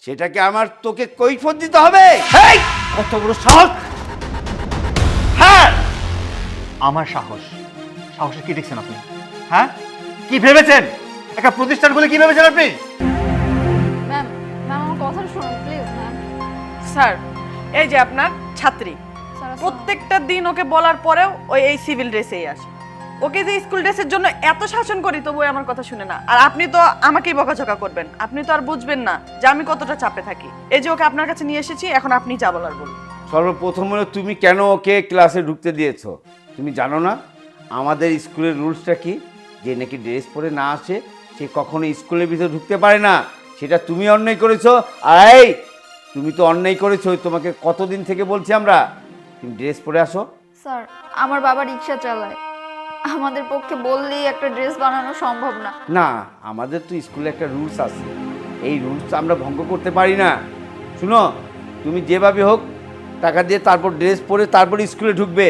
সেটাকে আমার তোকে কৈফিয়ত দিতে হবে? এই কত বড় সাহস! হ্যাঁ, আমার সাহস। সাহসে কি দেখছেন আপনি? হ্যাঁ, কি ভেবেছেন? একটা প্রতিষ্ঠান বলে কি ভেবেছেন আপনি? ম্যাম ম্যাম আমার কথাটা শুনুন প্লিজ ম্যাম। স্যার, এই যে আপনার ছাত্রী, স্যার প্রত্যেকটা দিন ওকে বলার পরেও ওই এই সিভিল ড্রেসেই আসে। ওকে যে স্কুল ড্রেসের জন্য এত শাসন করি তবুও আমার কথা শুনে না। আর আপনি তো আমাকেই বকাঝকা করবেন, আপনি তো আর বুঝবেন না যে আমি কতটা চাপে থাকি। এই যে ওকে আপনার কাছে নিয়ে এসেছি, এখন আপনি যা বলার বলুন। সর্বপ্রথম হলো তুমি কেন ওকে ক্লাসে ঢুকতে দিয়েছো? তুমি জানো না আমাদের স্কুলের রুলসটা কি? যে নাকি ড্রেস পরে না আসে সে কখনো স্কুলের ভিতরে ঢুকতে পারে না। সেটা তুমি অন্যায় করেছো। এই তুমি তো অন্যায় করেছো। তোমাকে কতদিন থেকে বলছি আমরা তুমি ড্রেস পরে আসো। স্যার আমার বাবা রিক্সা চালায়, আমাদের পক্ষে বললেই একটা ড্রেস বানানো সম্ভব না। না, আমাদের তো স্কুলে একটা রুলস আছে, এই রুলস আমরা ভঙ্গ করতে পারি না। শুনো, তুমি যেভাবে হোক টাকা দিয়ে তারপর ড্রেস পরে তারপর স্কুলে ঢুকবে।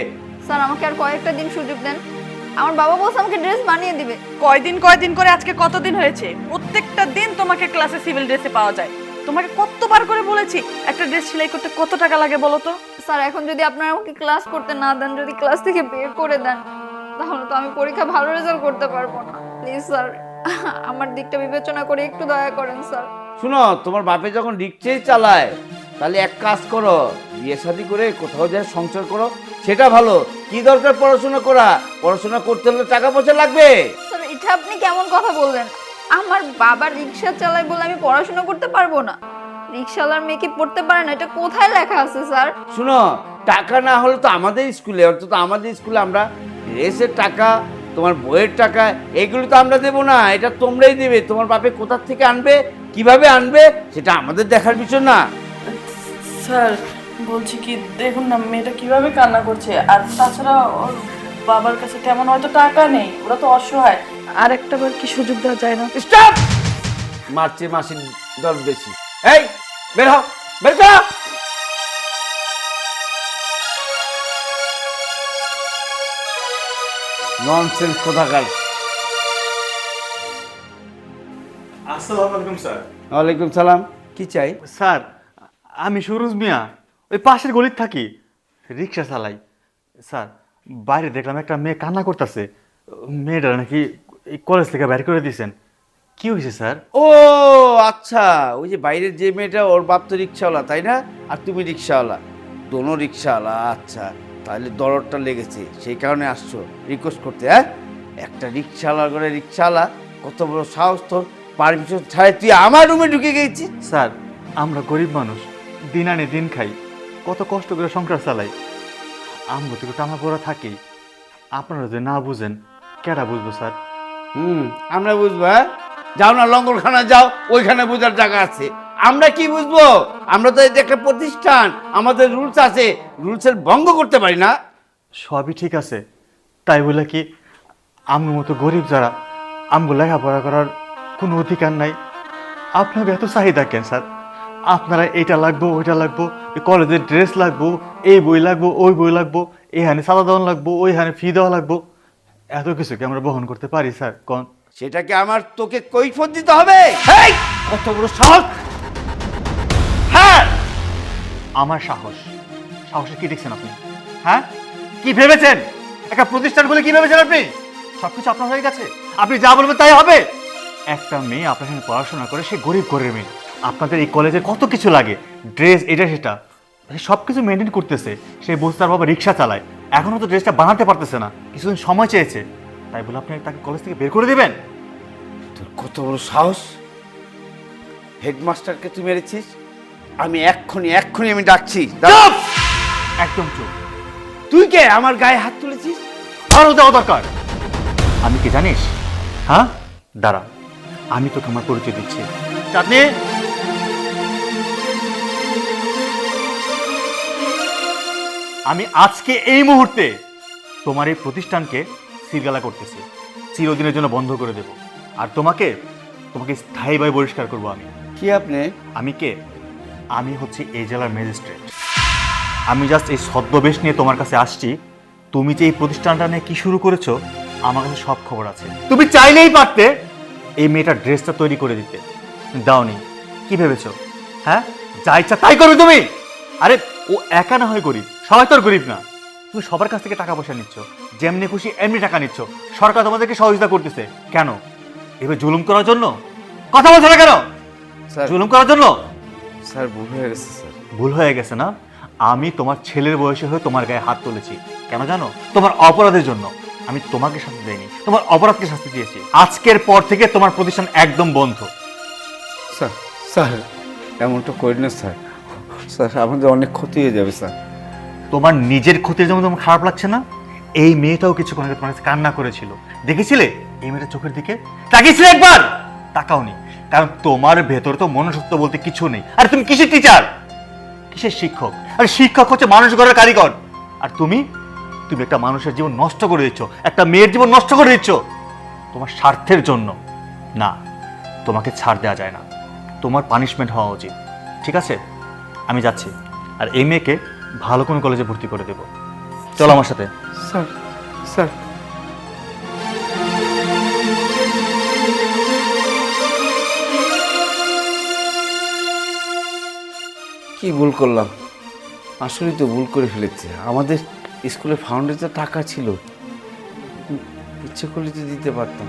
স্যার আমাকে আর কয়েকটা দিন সুযোগ দেন, আমার বাবা বলছে আমাকে ড্রেস বানিয়ে দিবে। কয়দিন করে আজকে কতদিন হয়েছে? প্রত্যেকটা দিন তোমাকে ক্লাসে সিভিল ড্রেসে পাওয়া যায়। তোমাকে কতবার করে বলেছি একটা ড্রেস সেলাই করতে কত টাকা লাগে বলো তো? স্যার এখন যদি আপনারা আমাকে ক্লাস করতে না দেন, যদি ক্লাস থেকে বের করে দেন, তাহলে তো আমি পরীক্ষা ভালো রেজাল্ট করতে পারবো না। প্লিজ স্যার আমার দিকটা বিবেচনা করে একটু দয়া করেন স্যার। শুনো, তোমার বাপে যখন রিক্সাই চালায় তাহলে এক কাজ করো, বিয়ে শাদী করে কোথাও যায় সংসার করো, সেটা ভালো। কি দরকার পড়াশোনা করা? পড়াশোনা করতে হলে টাকা পয়সা লাগবে। স্যার এটা আপনি কেমন কথা বললেন? আমার বাবা রিক্সা চালায় বলে আমি পড়াশোনা করতে পারবো না? রিক্সাওয়ালার মেয়ে কি পড়তে পারে না? এটা কোথায় লেখা আছে স্যার? শুনো, টাকা না হলে তো আমাদের স্কুলে, অর্থাৎ আমাদের স্কুলে আমরা ড্রেসের টাকা, তোমার বইয়ের টাকা, এগুলো তো আমরা দেবো না, এটা তোমরাই দেবে। তোমার বাপে কোথা থেকে আনবে, কিভাবে আনবে, সেটা আমাদের দেখার বিষয় না। স্যার বলছি কি, দেখুন না মেয়েটা কিভাবে কান্না করছে। আর তাছাড়া ওর বাবার কাছে তেমন হয়তো টাকা নেই, ওরা তো অসহায়। আর একটা বার কি সুযোগ দেওয়া যায় না? স্টপ! মারছে মাসির দর বেশি। এই বের হও, বের কর। ননসেন্স কোথাকার। আসসালামু আলাইকুম স্যার। ওয়ালাইকুম সালাম। কি চাই? স্যার, আমি সুরজ মিয়া, ওই পাশের গলিতে থাকি, রিক্সা চালাই। স্যার, বাইরে দেখলাম একটা মেয়ে কান্না করতেছে, মেয়েটা নাকি এই কলেজ থেকে বের করে দিয়েছেন। কি হয়েছে স্যার? ও আচ্ছা, ওই যে বাইরের যে মেয়েটা, ওর বাপ তো রিক্সাওয়ালা তাই না? আর তুমি রিক্সাওয়ালা, দোনো রিক্সাওয়ালা। আচ্ছা, তাহলে দরদটা লেগেছে, সেই কারণে আসছো রিকোয়েস্ট করতে। হ্যাঁ, একটা রিক্সাওয়ালা করে রিক্সাওয়ালা, কত বড় সাহস তোর! পারমিশন ছাড়াই তুই আমার রুমে ঢুকে গেছিস? স্যার, আমরা গরিব মানুষ, দিন আনে দিন খাই, কত কষ্ট করে সংসার চালাই, আমগো তো টানা পড়া থাকি। আপনারা যদি না বুঝেন কেডা বুঝবো স্যার? আমরা বুঝবো? হ্যাঁ, যাও না লঙ্গরখানা যাও, ওইখানে বোঝার জায়গা আছে। আমরা কি বুঝবো? আমরা তো এটা একটা প্রতিষ্ঠান, আমাদের রুলস আছে, রুলসের ভঙ্গ করতে পারি না। সবই ঠিক আছে, তাই বলে কি আমার মতো গরিব যারা, আমগো লেখাপড়া করার কোনো অধিকার নাই? আপনাকে এত চাহিদা কেন স্যার? আপনারা এইটা লাগবো, ওইটা লাগবো, কলেজের ড্রেস লাগবো, এই বই লাগবো, ওই বই লাগবো, এইখানে সাদা দেওয়া লাগবো, ওইখানে ফি দেওয়া লাগবো, এত কিছু কি আমরা বহন করতে পারি স্যার? কোন সেটাকে আমার তোকে কৈফিয়ত দিতে হবে? এই কত বড় সাহস! হ্যাঁ, আমার সাহস। সাহসে কি দেখছেন আপনি? হ্যাঁ, কি ভেবেছেন? একটা প্রতিষ্ঠান বলে কি ভেবেছেন আপনি? সবকিছু আপনার হয়ে গেছে, আপনি যা বলবেন তাই হবে। একটা মেয়ে আপনার এখানে পড়াশোনা করে, সে গরিব ঘরের মেয়ে, আপনাদের এই কলেজে কত কিছু লাগে, ড্রেস, এটা সেটা, সব কিছু মেনটেন করতেছে। সে বসে তার বাবা রিক্সা চালায়, এখনো তো ড্রেসটা বানাতে পারতেছে না, কিছুদিন সময় চেয়েছে, তাই বলে আপনি তাকে কলেজ থেকে বের করে দেবেন? তোর কত বড় সাহস! হেডমাস্টারকে তুই মেরেছিস? আমি এক্ষুনি আমি ডাকছি। চুপ! একদম চুপ। তুই কে আমার গায়ে হাত তুলেছিস? আরো দেওয়া দরকার। আমি কি জানিস? হ্যাঁ, দাঁড়া, আমি তোকে আমার পরিচয় দিচ্ছি। চাঁদনি, আমি আজকে এই মুহূর্তে তোমার এই প্রতিষ্ঠানকে সিলগালা করতেছি, চিরদিনের জন্য বন্ধ করে দেব। আর তোমাকে স্থায়ীভাবে বহিষ্কার করবো। কি আপনি? আমি কে? আমি হচ্ছে এই জেলার ম্যাজিস্ট্রেট। আমি জাস্ট এই ছদ্মবেশ নিয়ে তোমার কাছে আসছি। তুমি যে এই প্রতিষ্ঠানটা নিয়ে কি শুরু করেছো, আমার কাছে সব খবর আছে। তুমি চাইলেই পারতে এই মেয়েটার ড্রেসটা তৈরি করে দিতে, দাওনি। কি ভেবেছো হ্যাঁ, যা ইচ্ছা তাই করবে তুমি? আরে ও একা না হয় গরিব, সবাই তো আর গরিব না। তুমি সবার কাছ থেকে টাকা পয়সা নিচ্ছ, যেমনি খুশি এমনি টাকা নিচ্ছ, সরকার তোমাদেরকে সহযোগিতা করতেছে। কেন? এবার জুলুম করার জন্য? কথা বলছো না কেন? স্যার জুলুম করার জন্য? স্যার ভুল হয়ে গেছে স্যার। ভুল হয়ে গেছে না? আমি তোমার ছেলের বয়সে হয়ে তোমার গায়ে হাত তুলেছি। কেন জানো? তোমার অপরাধের জন্য। আমি তোমাকে শাস্তি দেইনি, তোমার অপরাধকে শাস্তি দিয়েছি। আজকের পর থেকে তোমার প্রতিষ্ঠান একদম বন্ধ। স্যার স্যার এমনটা করি না স্যার। স্যার আমাদের অনেক ক্ষতি হয়ে যাবে স্যার। তোমার নিজের ক্ষতির জন্য তোমার খারাপ লাগছে না? এই মেয়েটাও কিছুক্ষণ আগে তোমার কাছে কান্না করেছিল, দেখেছিলে? এই মেয়েটার চোখের দিকে তাকিয়েছিলে একবার? তাকাওনি, কারণ তোমার ভেতরে তো মনুষ্যত্ব বলতে কিছু নেই। আর তুমি কিসের টিচার, কিসের শিক্ষক? আর শিক্ষক হচ্ছে মানুষ গড়ার কারিগর। আর তুমি তুমি একটা মানুষের জীবন নষ্ট করে দিচ্ছ, একটা মেয়ের জীবন নষ্ট করে দিচ্ছ তোমার স্বার্থের জন্য। না, তোমাকে ছাড় দেওয়া যায় না, তোমার পানিশমেন্ট হওয়া উচিত। ঠিক আছে, আমি যাচ্ছি। আর এই মেয়েকে ভালো কোনো কলেজে ভর্তি করে দেবো। চলো আমার সাথে। স্যার স্যার কি ভুল করলাম? আসলেই তো ভুল করে ফেলেছে। আমাদের স্কুলে ফাউন্ডেশনে টাকা ছিল, ইচ্ছে করলে তো দিতে পারতাম।